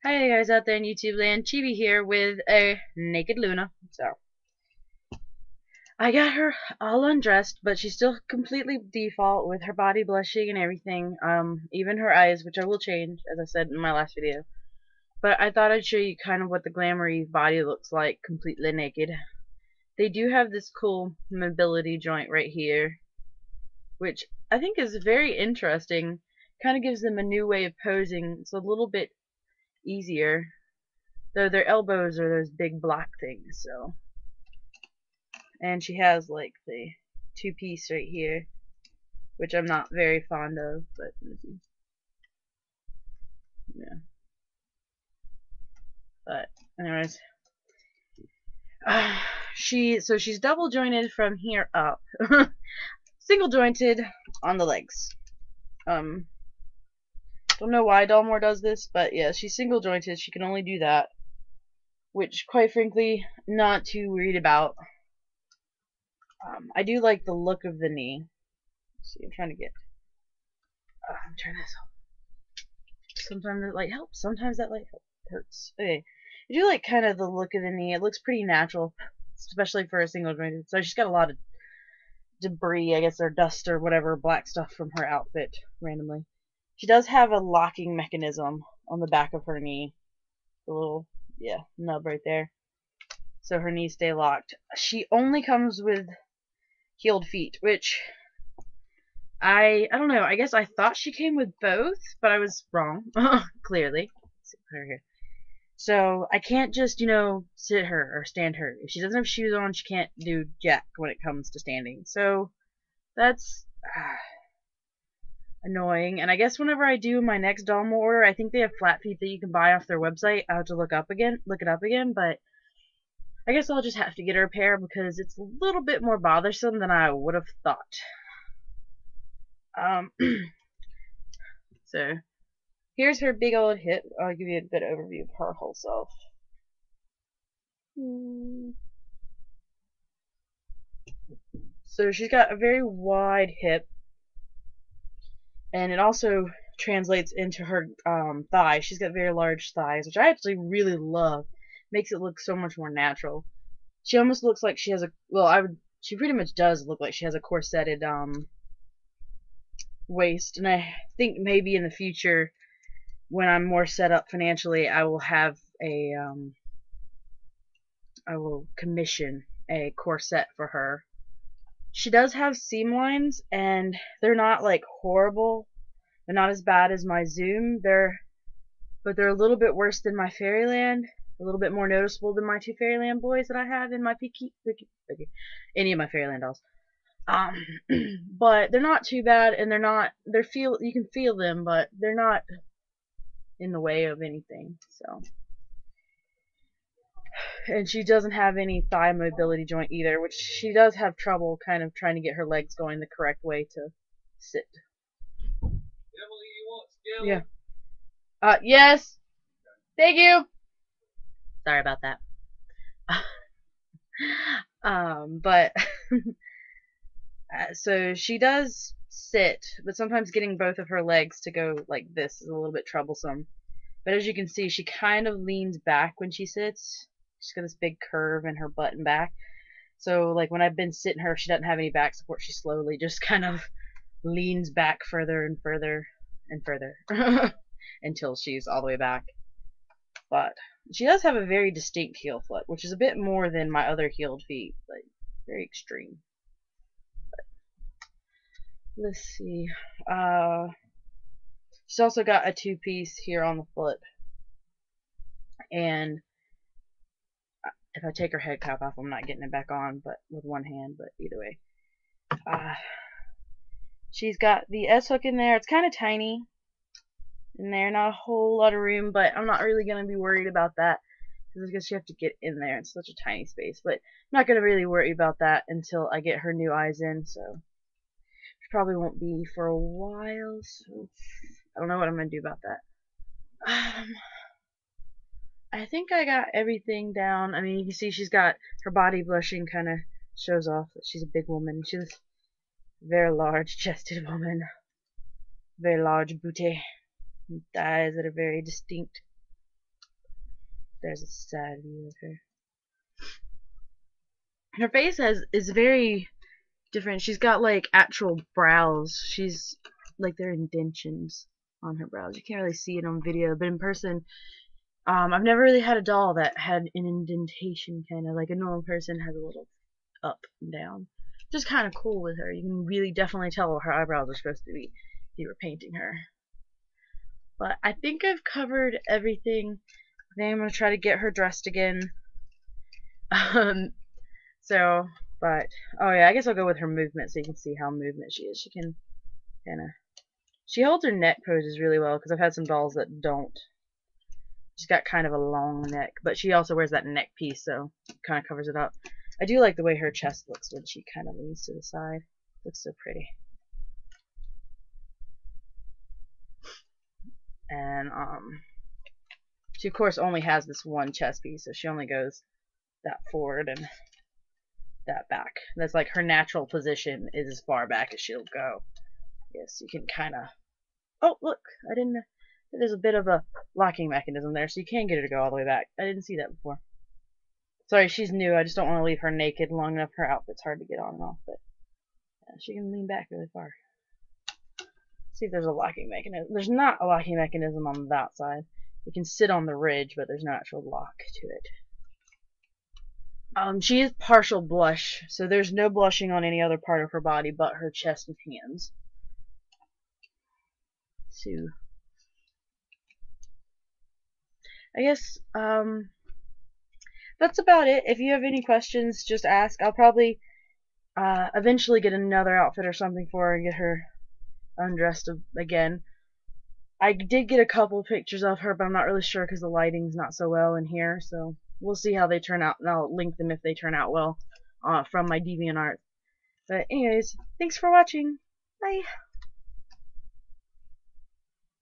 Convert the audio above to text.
Hi guys out there in YouTube land, Chibi here with a naked Luna. So, I got her all undressed, but she's still completely default with her body blushing and everything. Even her eyes, which I will change, as I said in my last video. But I thought I'd show you kind of what the Glamor Eve body looks like, completely naked. They do have this cool mobility joint right here, which I think is very interesting. Kind of gives them a new way of posing. It's a little bit easier. Though their elbows are those big black things, so. And she has like the two-piece right here, which I'm not very fond of, but yeah. But anyways, she's double jointed from here up, single jointed on the legs. Don't know why Dollmore does this, but yeah, she's single jointed. She can only do that, which quite frankly, not too worried about. I do like the look of the knee. Let's see, I'm trying to get. I'm trying this off. Sometimes that light helps. Sometimes that light hurts. Okay, I do like kind of the look of the knee. It looks pretty natural, especially for a single jointed. So she's got a lot of debris, I guess, or dust or whatever, black stuff from her outfit randomly. She does have a locking mechanism on the back of her knee. The little, yeah, nub right there. So her knees stay locked. She only comes with heeled feet, which I don't know. I guess I thought she came with both, but I was wrong. Clearly. Let's see, put her here. So I can't just, sit her or stand her. If she doesn't have shoes on, she can't do jack when it comes to standing. So that's annoying. And I guess whenever I do my next dollmore order, I think they have flat feet that you can buy off their website. I have to look it up again, but I guess I'll just have to get her a pair because it's a little bit more bothersome than I would have thought. So here's her big old hip. I'll give you a good overview of her whole self. So she's got a very wide hip, and it also translates into her thighs. She's got very large thighs, which I actually really love. Makes it look so much more natural. She almost looks like she has a she pretty much does look like she has a corseted waist, and I think maybe in the future when I'm more set up financially, I will have a I will commission a corset for her. She does have seam lines, and they're not like horrible. They're not as bad as my Zoom. But they're a little bit worse than my Fairyland. A little bit more noticeable than my two Fairyland boys that I have in my any of my Fairyland dolls. But they're not too bad, and you can feel them, but they're not in the way of anything. So. And she doesn't have any thigh mobility joint either, which she does have trouble kind of trying to get her legs going the correct way to sit. Emily, you want skillet? Yeah. Yes. Thank you. Sorry about that. But so she does sit, but sometimes getting both of her legs to go like this is a little bit troublesome. But as you can see, she kind of leans back when she sits. She's got this big curve in her butt and back. So, like, when I've been sitting her, if she doesn't have any back support, she slowly just kind of leans back further and further and further until she's all the way back. But she does have a very distinct heel foot, which is a bit more than my other heeled feet. Like, very extreme. But, let's see. She's also got a two-piece here on the foot. And if I take her head cap off, I'm not getting it back on, but with one hand, but either way. She's got the S-hook in there. It's kind of tiny in there, not a whole lot of room, but I'm not really going to be worried about that because I guess you have to get in there. It's such a tiny space, but I'm not going to really worry about that until I get her new eyes in, so which probably won't be for a while, so I don't know what I'm going to do about that. I think I got everything down. I mean, you can see she's got her body blushing kind of shows off that she's a big woman. She's a very large chested woman. Very large booty. Eyes that are very distinct. There's a side view of her. Her face is very different. She's got like actual brows. She's like they're indentions on her brows. You can't really see it on video, but in person, I've never really had a doll that had an indentation, kind of like a normal person has a little up and down. Just kind of cool with her. You can really definitely tell what her eyebrows are supposed to be if you were painting her. But I think I've covered everything. I think I'm gonna try to get her dressed again. Um, so, but oh yeah, I guess I'll go with her movement so you can see how movement she is. She can kind of she holds her neck poses really well because I've had some dolls that don't. She's got kind of a long neck, but she also wears that neck piece, so it kind of covers it up. I do like the way her chest looks when she kind of leans to the side. Looks so pretty. And she of course only has this one chest piece, so she only goes that forward and that back. That's like her natural position is as far back as she'll go. Yes, you can kind of. Oh, look! I didn't. There's a bit of a locking mechanism there, so you can get her to go all the way back. I didn't see that before. Sorry, she's new. I just don't want to leave her naked long enough. Her outfit's hard to get on and off, but yeah, she can lean back really far. See if there's a locking mechanism. There's not a locking mechanism on that side. You can sit on the ridge, but there's no actual lock to it. She is partial blush, so there's no blushing on any other part of her body but her chest and hands. So, I guess, that's about it. If you have any questions, just ask. I'll probably, eventually get another outfit or something for her and get her undressed again. I did get a couple pictures of her, but I'm not really sure because the lighting's not so well in here, so we'll see how they turn out, and I'll link them if they turn out well from my DeviantArt. But anyways, thanks for watching. Bye!